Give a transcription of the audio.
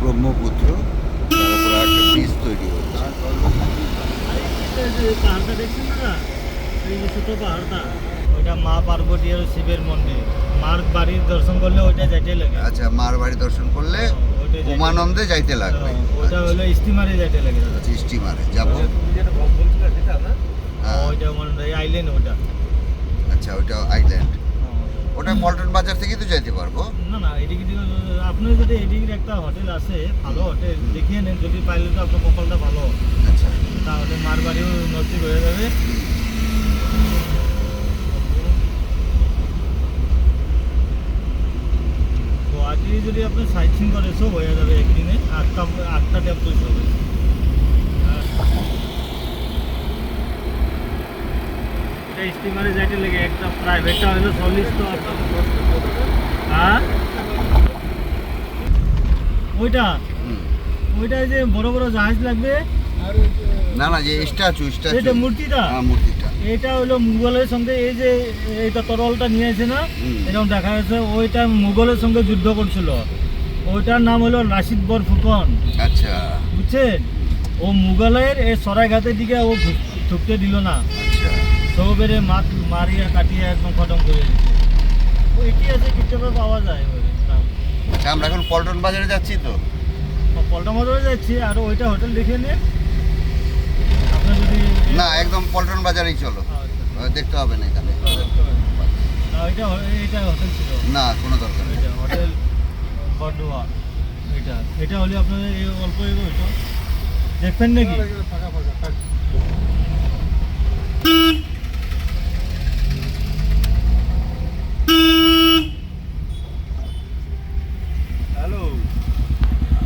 ব্রহ্মপুত্র, তার উপরে একটা ব্রিজ তৈরি হচ্ছে। পাহাড়টা দেখছেন না, এই যে ছোট পাহাড়টা, ওইটা মা পার্বতী আর শিবের মন্দির। মার বাড়ির দর্শন করলে ওইটা যাইতে লাগে। আচ্ছা, মার বাড়ি দর্শন করলে ওইটা যাইতে- উমানন্দে যাইতে লাগবে। ওইটা হলো স্টিমারে যাইতে লাগে দাদা। আচ্ছা, স্টিমারে যাবো। হ্যাঁ, ওইটা মানে আইল্যান্ড ওটা। আচ্ছা, ওইটা আইল্যান্ড। ওটা পল্টন বাজার থেকেই তো যাইতে পারবো। না না, এদিকে আপনার যদি এদিকে একটা হোটেল আছে, ভালো হোটেল দেখিয়ে নেন, যদি পাইলে তো আপনার কপালটা ভালো। আচ্ছা, তাহলে মার বাড়িও নজদিক হয়ে যাবে। গুয়াহাটি যদি আপনি সাইট সিন করে সব হয়ে যাবে একদিনে। আটটা টেম্পল হবে। এটা স্টিমারে যাইতে লেগে একটা প্রাইভেটটা হলো 40 তো আপনার। হ্যাঁ, ওইটা হুম। ওইটা যে বড় বড় জাহাজ লাগবে। না না, যে স্ট্যাচু এটা মূর্তিটা, হ্যাঁ, মূর্তিটা। এটা হলো মুঘলের সঙ্গে এই যে এইটা তরলটা নিয়ে এসে না, হুম। এরকম দেখা যাচ্ছে ওইটা মুঘলের সঙ্গে যুদ্ধ করছিল। ওইটার নাম হলো রাশিদ বর ফুকন, আচ্ছা, বুঝছেন? ও মুঘলের এই সরাইঘাটের দিকে ও ঢুকতে দিল না, আচ্ছা। সবেরে মারিয়া কাটিয়ে একদম খতম করে দিচ্ছে। ও ইতিহাসে কিতাবে পাওয়া যায় ওই নাম। আচ্ছা, আমরা এখন পল্টন বাজারে যাচ্ছি তো। পল্টন বাজারে যাচ্ছি, আর ওইটা হোটেল দেখে নিন আপনার যদি। না, একদম পল্টন বাজারেই চলো, দেখতে হবে না এখানে। না, এটা হোটেল ছিল না, কোনো দরকার নেই। এটা হোটেল বড়দোয়া। এটা হলে আপনার এই অল্প এগো দেখবেন নাকি?